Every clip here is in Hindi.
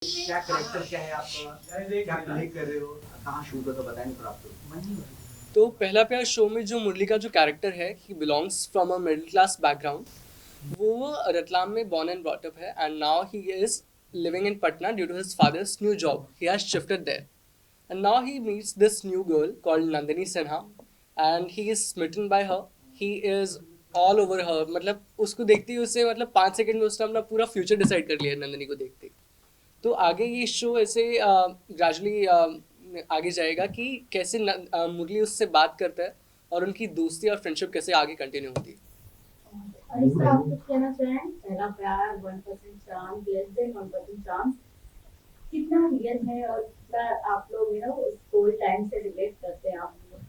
क्या करेक्टर क्या है आपका, क्या प्ले कर रहे हो, कहाँ शूट हो तो बताएं नहीं, पर आप तो मन नहीं हो रहा। तो पहला प्यार शो में जो मुरली का जो कैरेक्टर है, he belongs from a middle class background. वो रतलाम में बॉर्न एंड ब्रॉट अप है, and now he is living in Patna due to his father's new job. He has shifted there, and now he meets this new girl called Nandini Sinha, and he is smitten by her. He is all over her, मतलब उसको देखते ही उससे मतलब 5 सेकंड में उसने अपना पूरा फ्यूचर डिसाइड कर लिया नंदिनी को देखते ही। तो आगे ये शो ऐसे ग्रेजुअली आगे जाएगा कि कैसे मुरली उससे बात करता है और उनकी दोस्ती और फ्रेंडशिप कैसे आगे कंटिन्यू होती है। और इससे आप कुछ कहना चाहें? पहला प्यार, 1% चांस, लेस देन 1% चांस, कितना रियल है और कितना आप लोग स्कूल टाइम से रिलेट करते हैं आप लोग?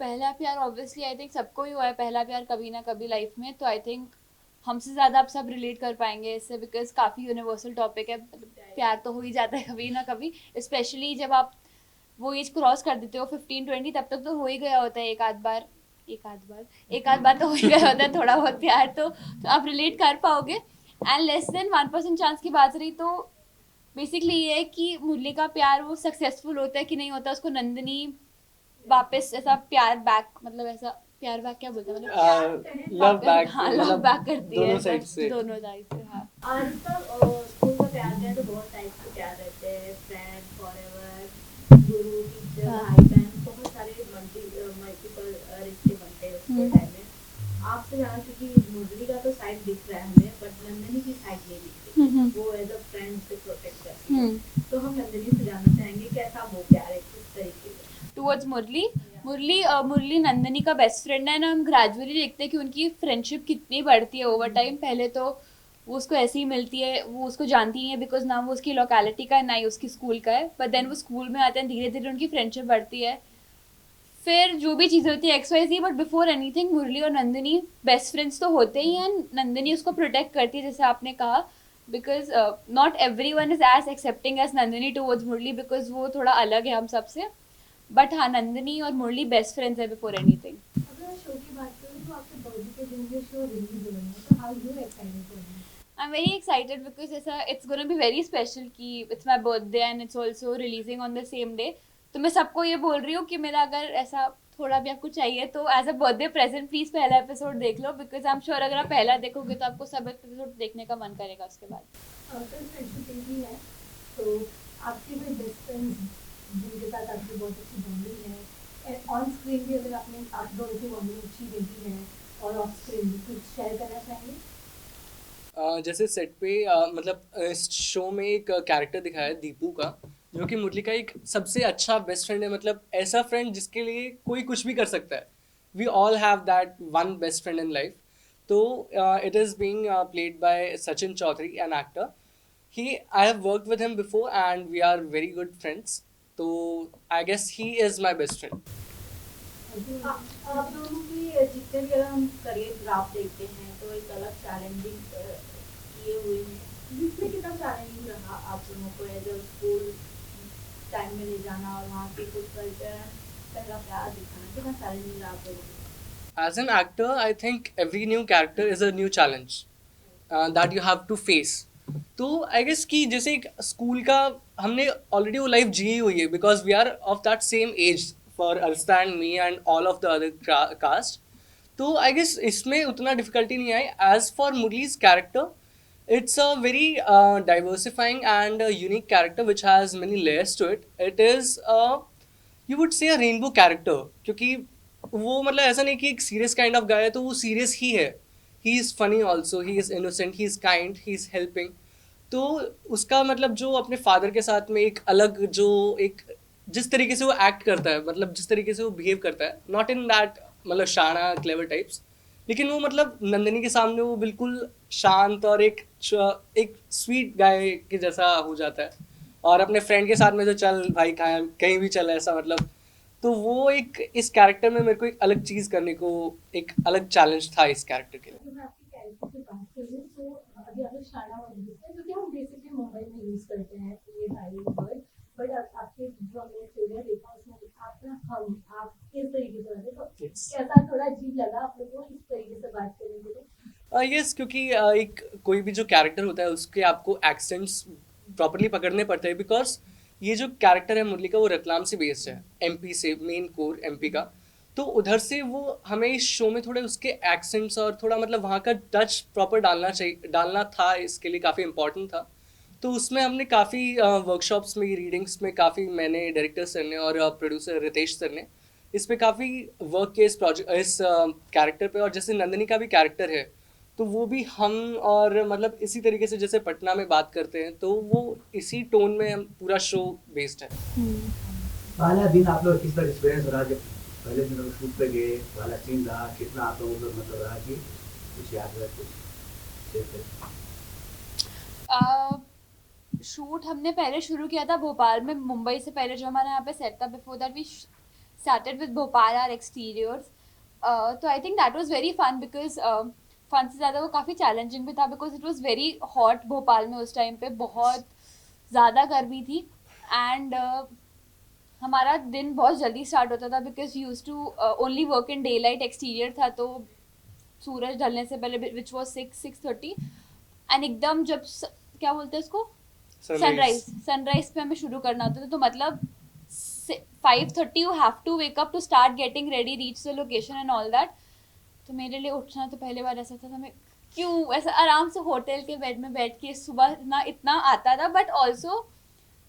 पहला प्यार ऑब्वियसली आई थिंक सबको ही हुआ है पहला प्यार कभी ना कभी लाइफ में, तो आई थिंक हमसे ज़्यादा आप सब रिलेट कर पाएंगे इससे, बिकॉज काफ़ी यूनिवर्सल टॉपिक है। मतलब प्यार तो हो ही जाता है कभी ना कभी, स्पेशली जब आप वो एज क्रॉस कर देते हो 15-20, तब तक तो हो ही गया होता है एक आध बार तो हो ही गया होता है थोड़ा बहुत प्यार, तो आप रिलेट कर पाओगे। एंड लेस देन 1% चांस की बात रही तो बेसिकली ये है कि मुरली का प्यार वो सक्सेसफुल होता है कि नहीं होता, उसको नंदिनी वापस ऐसा प्यार बैक, मतलब ऐसा प्यार बैक क्या बोलते हैं, मतलब लव बैक, हाँ लव मतलब बैक करती है दोनों ऐसा, साइड से। दोनों साइड से हाँ। आज तक स्कूल का प्यार जो है तो बहुत टाइप के प्यार रहते हैं, फ्रेंड, फॉरएवर, गुरु, टीचर, हाँ। भाई बहन, बहुत सारे मल्टीपल रिश्ते बनते हैं स्कूल टाइम में। आपसे जाना क्योंकि मुरली का तो साइड दिख रहा है हमें, बट नंदिनी की साइड नहीं दिखती, वो एज अ फ्रेंड से प्रोटेक्ट करती है। तो हम नंदिनी से जानना चाहेंगे कैसा वो प्यार है, किस तरीके से। टुवर्ड्स मुरली, मुरली नंदिनी का बेस्ट फ्रेंड है ना। हम ग्रेजुअली देखते हैं कि उनकी फ्रेंडशिप कितनी बढ़ती है ओवर टाइम। पहले तो वो उसको ऐसे ही मिलती है, वो उसको जानती नहीं है बिकॉज ना वो उसकी लोकेलिटी का है ना ही उसकी स्कूल का है, बट देन वो स्कूल में आते हैं, धीरे धीरे उनकी फ्रेंडशिप बढ़ती है। फिर जो भी चीज़ें होती है XYZ, बट बिफोर एनीथिंग मुरली और नंदिनी बेस्ट फ्रेंड्स तो होते ही हैं। नंदिनी उसको प्रोटेक्ट करती है जैसे आपने कहा, because not every one is as accepting as Nandini towards Murali, because वो थोड़ा अलग है हम सबसे। बट हाँ, नंदिनी और मुरली बेस्ट फ्रेंड्स है बिफोर एनीथिंग। अगर शो की बात करें तो आपके बर्थडे के दिन ये शो रिलीज हो रहा है, तो how you excited for this? I am very excited because ऐसा it's gonna be very special कि it's my birthday and it's also releasing on the same day. तो मैं सबको ये बोल रही हूँ कि मेरा अगर ऐसा थोड़ा भी आपको चाहिए तो as a birthday present please पहला एपिसोड देख लो, बिकॉज आई एम श्योर अगर आप पहला देखोगे तो आपको सब एपिसोड देखने का मन करेगा उसके बाद। कल फ्रेंडशिप भी है, तो आपके कोई बेस्ट फ्रेंड्स जिनके साथ आपकी बहुत अच्छी बॉन्डिंग है, ऑन स्क्रीन भी अगर आपने आप दोनों की बॉन्डिंग अच्छी देखी है, और ऑफ स्क्रीन भी कुछ शेयर करना चाहेंगे? जैसे सेट पे मतलब इस शो में एक कैरेक्टर दिखाया है दीपू का, जो कि मुरली का एक सबसे अच्छा बेस्ट फ्रेंड है। मतलब ऐसा फ्रेंड जिसके लिए कोई कुछ भी कर सकता है। We all have that one best friend in life. तो it is being played by Sachin Chaudhary, an actor. He I have worked with him before and we are very good friends. तो आई guess he is my best friend. आप दोनों की जितने भी अगर हम करियर ग्राफ देखते हैं तो एक अलग चैलेंजिंग किए हुए हैं, जिसमें कितना चैलेंजिंग रहा आप दोनों को एज अ स्कूल टाइम में ले जाना और वहाँ के कुछ कल्चर, पहला प्यार दिखाना, कितना चैलेंजिंग रहा आप लोगों को? As an actor, I think every new character is a new challenge that you have to face. तो आई गेस कि जैसे एक स्कूल का हमने ऑलरेडी वो लाइफ जी हुई है, because we are of that same age for Arsta and me and all of the other cast. तो आई गेस इसमें उतना डिफिकल्टी नहीं आई। As for Murli's character, it's a very diversifying and unique character which has many layers to it. It is a, you would say, a rainbow character, क्योंकि वो मतलब ऐसा नहीं कि एक सीरियस काइंड ऑफ गाय है तो वो सीरियस ही है। He is funny also, he is innocent, he is kind, he is helping. तो उसका मतलब जो अपने फादर के साथ में एक अलग जो एक जिस तरीके से वो एक्ट करता है, मतलब जिस तरीके से वो बिहेव करता है, नॉट इन दैट मतलब शाना क्लेवर टाइप्स, लेकिन वो मतलब नंदिनी के सामने वो बिल्कुल शांत और एक स्वीट गाय के जैसा हो जाता है। और अपने फ्रेंड के साथ में जो चल भाई खाए कहीं भी चल ऐसा मतलब। तो वो एक इस कैरेक्टर में मेरे को एक अलग चीज़ करने को, एक अलग चैलेंज था इस कैरेक्टर के लिए। अगर मैं आपकी कैरेक्टर की बात करूँ तो अभी आपने शाना वर्ड यूज किया, क्योंकि हम बेसिकली मुंबई में यूज करते हैं ये साइलेंट वर्ड, बट आपके जो हमने ट्रेलर देखा उसमें आप ना हम आप किस तरीके से रहते, तो Yes. कैसा थोड़ा अजीब लगा आप लोगों को इस तरीके से बात करेंगे तो? यस, क्योंकि एक कोई भी जो कैरेक्टर होता है उसके आपको एक्सेंट्स प्रॉपरली पकड़ने पड़ते हैं, बिकॉज ये जो कैरेक्टर है मुरली का वो रतलाम से बेस्ड है, एमपी से, मेन कोर एमपी का। तो उधर से वो हमें इस शो में थोड़े उसके एक्सेंट्स और थोड़ा मतलब वहाँ का टच प्रॉपर डालना था, इसके लिए काफ़ी इम्पोर्टेंट था। तो उसमें हमने काफ़ी वर्कशॉप्स में, रीडिंग्स में काफ़ी, मैंने, डायरेक्टर सर ने और प्रोड्यूसर रितेश सर ने इस पे काफ़ी वर्क किया, इस प्रोजेक्ट, इस कैरेक्टर पे। और जैसे नंदिनी का भी कैरेक्टर है तो वो भी हम और मतलब इसी तरीके से जैसे पटना में बात करते हैं तो वो इसी टोन में हम पूरा शो बेस्ड है। पहला दिन आप लोग किस तरह एक्सपीरियंस रहा जब पहले दिन हम शूट पे गए, पहला सीन रहा, कितना आप लोगों को मतलब रहा कि कुछ याद है, कुछ शेयर करें? शूट हमने पहले शुरू किया था भोपाल में, मुंबई से पहले जो हमारे यहाँ पे सेट था, before that we started with Bhopal are exteriors. तो I think that was very fun, because fun से ज़्यादा वो काफ़ी चैलेंजिंग भी था, because it was very hot Bhopal में उस टाइम पे, बहुत ज़्यादा गर्मी थी। एंड हमारा दिन बहुत जल्दी स्टार्ट होता था, because use to only work in day light, exterior था तो सूरज ढलने से पहले, विच वॉज 6:30, एंड एकदम जब क्या बोलते हैं उसको, सनराइज पे हमें शुरू करना होता था। तो मतलब 5:30 you have to wake up to start getting ready, reach the location and all that. तो मेरे लिए उठना तो पहले बार ऐसा था, मैं क्यों ऐसा आराम से होटल के बेड में बैठ के सुबह इतना आता था, बट ऑल्सो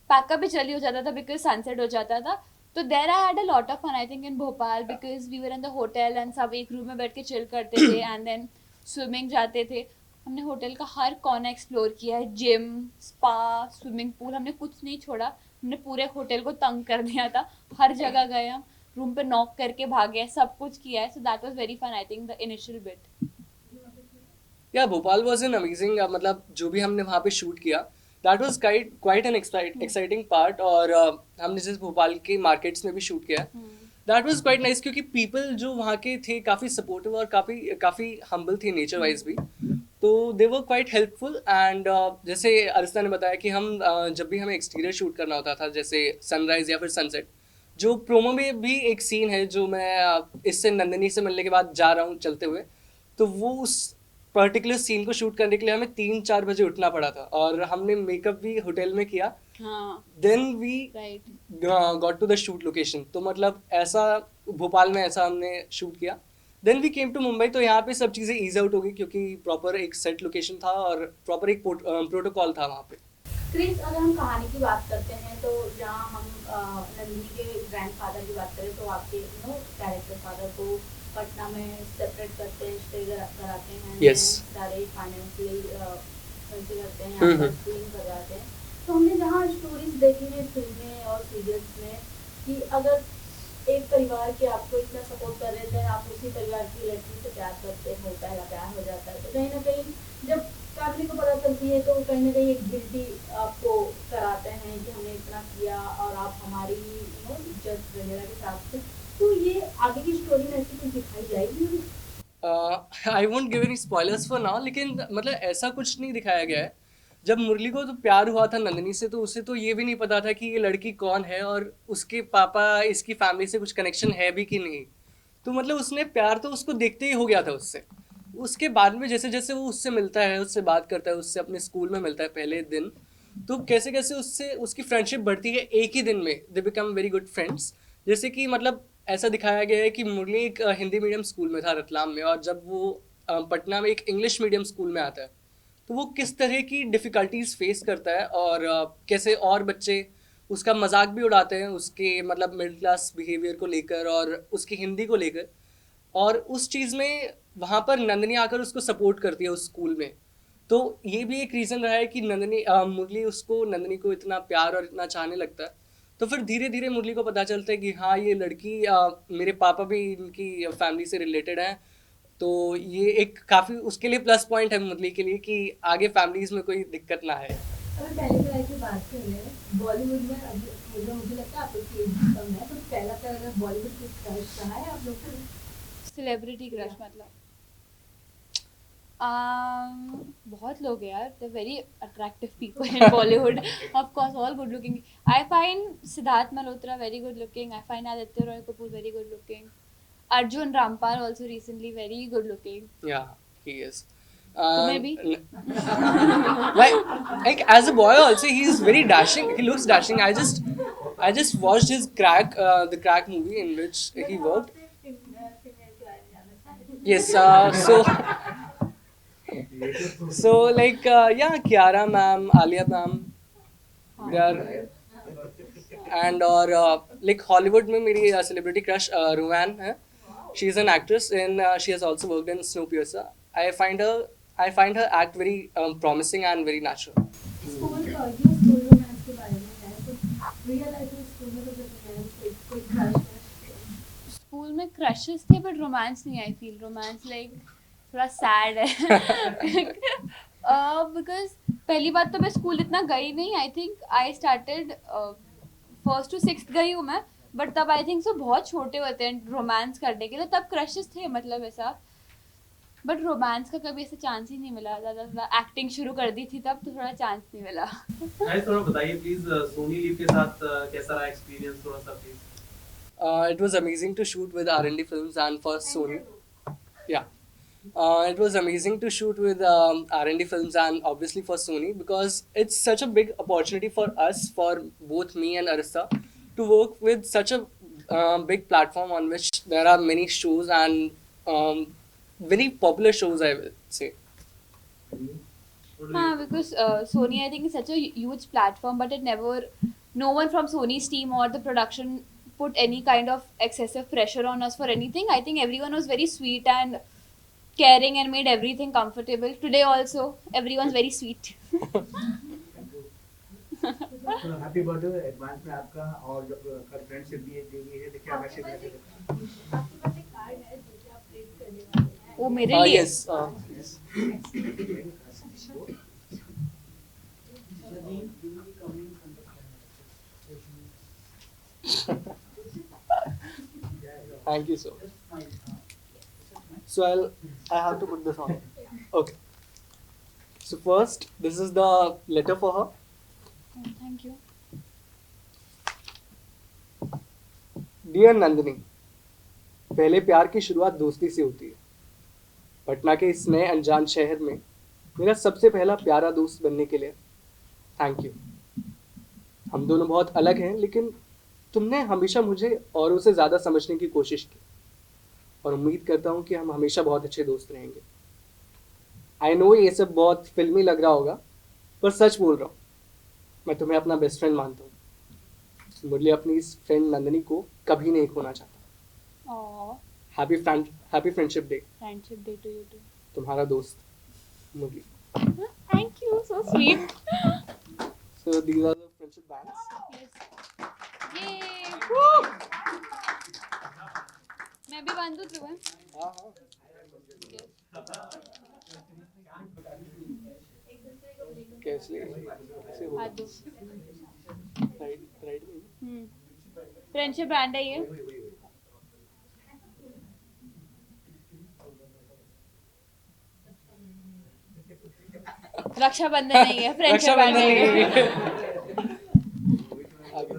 पैकअप भी जल्दी हो जाता था बिकॉज सनसेट हो जाता था। तो there I had a lot of fun I think in Bhopal, because we were in the hotel and सब एक रूम में बैठ के चिल करते थे एंड देन स्विमिंग जाते थे। हमने होटल का हर कॉर्नर एक्सप्लोर किया है, जिम, स्पा, स्विमिंग पूल, हमने कुछ नहीं छोड़ा। हमने पूरे होटल को तंग कर दिया था, हर जगह गए हम, रूम पे नॉक करके भागे, सब कुछ किया है। So that was very fun I think the initial bit. Yeah Bhopal was an amazing, मतलब जो भी हमने वहाँ पे शूट किया that was quite an exciting part. और हमने जैसे भोपाल के मार्केट्स में भी शूट किया, दैट वाज क्वाइट नाइस, क्योंकि पीपल जो वहाँ के थे काफ़ी सपोर्टिव और काफ़ी हम्बल थे नेचर वाइज भी, तो दे वर क्वाइट हेल्पफुल। एंड जैसे अरिस्ता ने बताया कि हम जब भी हमें एक्सटीरियर शूट करना होता था, जैसे सनराइज या फिर सनसेट, जो प्रोमो में भी एक सीन है जो मैं इससे नंदिनी से मिलने के बाद जा रहा हूँ चलते हुए, तो वो उस पर्टिकुलर सीन को शूट करने के लिए हमें 3-4 बजे उठना पड़ा था और हमने मेकअप भी होटल में किया। Then we got to the shoot location. तो मतलब ऐसा भोपाल में ऐसा हमने शूट किया। Then we came to Mumbai, तो यहाँ पे सब चीज़ें ईज आउट हो गई क्योंकि प्रॉपर एक सेट लोकेशन था और प्रॉपर एक प्रोटोकॉल था वहाँ पे। क्रिस, अगर हम कहानी की बात करते हैं तो जहाँ हम नंदिनी के ग्रैंडफादर की बात करें तो आपके कैरेक्टर फादर को पटना में सेपरेट करते हैं, स्टे कराते हैं, Yes. सारे फाइनेंशियल खर्चे करते हैं, यहाँ पर स्कूलिंग करवाते हैं। तो हमने जहाँ स्टोरीज देखी हैं फिल्में और सीरियल्स में कि अगर एक परिवार के आपको इतना सपोर्ट कर रहे थे, आप उसी परिवार की लड़की से प्यार करते हो, पहला प्यार हो जाता है, तो कहीं ना कहीं जब फैमिली को पता चलती है तो कहीं ना कहीं एक गिल्टी आपको कराते हैं कि हमने इतना किया और आप हमारी इज्जत वगैरह के साथ से। तो ये आगे की स्टोरी में ऐसी कुछ दिखाई जाएगी? I won't give any spoilers for now, लेकिन मतलब ऐसा कुछ नहीं दिखाया गया है। जब मुरली को तो प्यार हुआ था नंदिनी से, तो उसे तो ये भी नहीं पता था कि ये लड़की कौन है और उसके पापा इसकी फैमिली से कुछ कनेक्शन है भी कि नहीं। तो मतलब उसने प्यार तो उसको देखते ही हो गया था उससे। उसके बाद में जैसे जैसे वो उससे मिलता है, उससे बात करता है, उससे अपने स्कूल में मिलता है पहले दिन, तो कैसे कैसे उससे उसकी फ्रेंडशिप बढ़ती है। एक ही दिन में they become very good friends. जैसे कि मतलब ऐसा दिखाया गया है कि मुरली एक हिंदी मीडियम स्कूल में था रतलाम में, और जब वो पटना में एक इंग्लिश मीडियम स्कूल में आता है तो वो किस तरह की डिफ़िकल्टीज फेस करता है और कैसे और बच्चे उसका मजाक भी उड़ाते हैं उसके मतलब मिडिल क्लास बिहेवियर को लेकर और उसकी हिंदी को लेकर। और उस चीज़ में वहाँ पर नंदिनी आकर उसको सपोर्ट करती है उस स्कूल में। तो ये भी एक रीज़न रहा है कि मुरली उसको नंदिनी को इतना प्यार और इतना चाहने लगता है। तो फिर धीरे धीरे मुरली को पता चलता है कि हाँ, ये लड़की मेरे पापा भी इनकी फैमिली से रिलेटेड है। तो ये एक काफ़ी उसके लिए प्लस पॉइंट है मुरली के लिए कि आगे फैमिलीज में कोई दिक्कत ना है। अगर पहले प्यार की बात करें बॉलीवुड में, अभी मुझे लगता है आप लोग की एज कम है, तो पहला प्यार अगर बॉलीवुड की क्रश कहा है आप लोग को? सेलिब्रिटी क्रश मतलब बहुत लोग हैं यार, they very attractive people in Bollywood, of course all good looking. I find Siddharth Malhotra very good looking, I find Aditya Roy Kapur very good looking, Arjun Rampal also recently very good looking. Yeah, he is. तुम्हें भी? Like as a boy also he is very dashing. He looks dashing. I just watched his Crack, the Crack movie in which he worked. Yes. So like yeah, Kiara ma'am, Alia ma'am, they are, and और like Hollywood में मेरी celebrity crush Ruwan है. She is an actress and she has also worked in Snowpiercer. I find her act very promising and very natural. School ये स्कूल रोमांस के बारे में है तो रियल लाइफ में स्कूल में तो रोमांस कोई क्रश स्कूल में क्रशेस थे बट रोमांस नहीं. आई फील रोमांस लाइक थोड़ा सैड है बिकॉज पहली बात तो मैं स्कूल इतना गई नहीं. I think I started 1st to 6th गई हूँ मैं, बट तब आई थिंक सो बहुत छोटे होते हैं रोमांस करने के लिए. तब क्रशेस थे मतलब ऐसा, बट रोमांस का कभी ऐसा चांस ही नहीं मिला. ज़्यादा एक्टिंग शुरू कर दी थी तब तो थोड़ा चांस नहीं मिला. गाइस थोड़ा बताइए प्लीज सोनी लीव के साथ कैसा रहा एक्सपीरियंस, थोड़ा सा please. It was amazing to shoot with R&D Films and for Sony. Yeah. It was amazing to shoot with R&D Films and obviously for Sony because it's such a big opportunity for us, for both me and Arista, to work with such a big platform on which there are many shows and very popular shows, I will say. Because Sony I think is such a huge platform, but it never, no one from Sony's team or the production put any kind of excessive pressure on us for anything. I think everyone was very sweet and caring and made everything comfortable. Today also, everyone's very sweet. Happy birthday advance में आपका. और जो फ्रेंडशिप भी दी है, देखिए मैसेज आपके पास एक कार्ड है जो कि आप प्रिंट करने वाले हैं. वो मेरे लिए. Yes. Thank you so much. So I have to put this on. Okay. So first, this is the letter for her. Thank you. Dear Nandini, पहले प्यार की शुरुआत दोस्ती से होती है. पटना के इस नए अनजान शहर में मेरा सबसे पहला प्यारा दोस्त बनने के लिए थैंक यू. हम दोनों बहुत अलग हैं, लेकिन तुमने हमेशा मुझे औरों से ज़्यादा समझने की कोशिश की और उम्मीद करता हूँ कि हम हमेशा बहुत अच्छे दोस्त रहेंगे. आई नो ये सब बहुत फिल्मी लग रहा होगा, पर सच बोल रहा हूँ. मैं तुम्हें अपना बेस्ट फ्रेंड मानता हूँ. मुरली अपनी इस फ्रेंड नंदिनी को कभी नहीं खोना चाहता. Aww. Happy friendship day. Friendship day to you too. तुम्हारा दोस्त मुरली. Thank you. So sweet. So these are the friendship bands. Yes. Yay. Woo. मैं भी बांध दूँ ध्रुवन? हाँ हाँ. कैसे हो? हाथ दो. राइट में. फ्रेंडशिप ब्रांड है ये. रक्षाबंधन नहीं है, फ्रेंडशिप ब्रांड रक्षाबंधन है. नहीं है. आगे.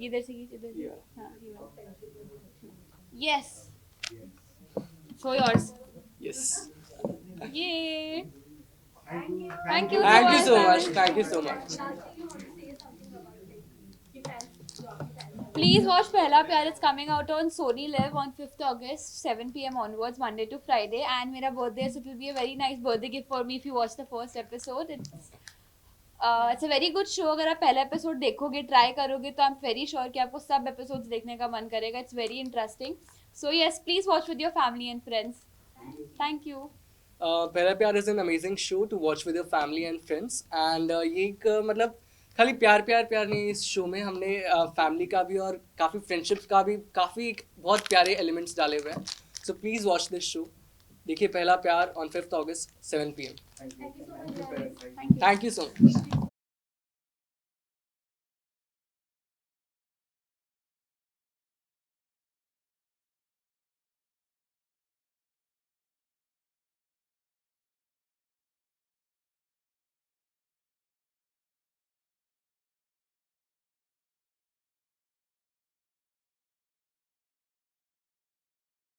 इधर से खींच, इधर से. हाँ, yes. So yours. Yes. Yay. Thank you. Thank you. Thank you so Dhruvan. much. Thank you so much. Please watch Pehla Pyar. It's coming out on Sony Live on 5th August, 7 p.m. onwards, Monday to Friday. And मेरा birthday, so it will be a very nice birthday gift for me if you watch the first episode. It's a very good show. अगर आप पहला episode देखोगे, try करोगे, तो I'm very sure कि आपको सब episodes देखने का मन करेगा. It's very interesting. So yes, please watch with your family and friends. Thank you. पहला प्यार is an amazing show to watch with your family and friends. And ये एक मतलब खाली प्यार प्यार प्यार नहीं, इस शो में हमने फैमिली का भी और काफ़ी फ्रेंडशिप्स का भी काफ़ी बहुत प्यारे एलिमेंट्स डाले हुए हैं. So please watch this show. देखिए पहला प्यार on 5th August 7 p.m. Thank you so much. Thank you. Thank you so much.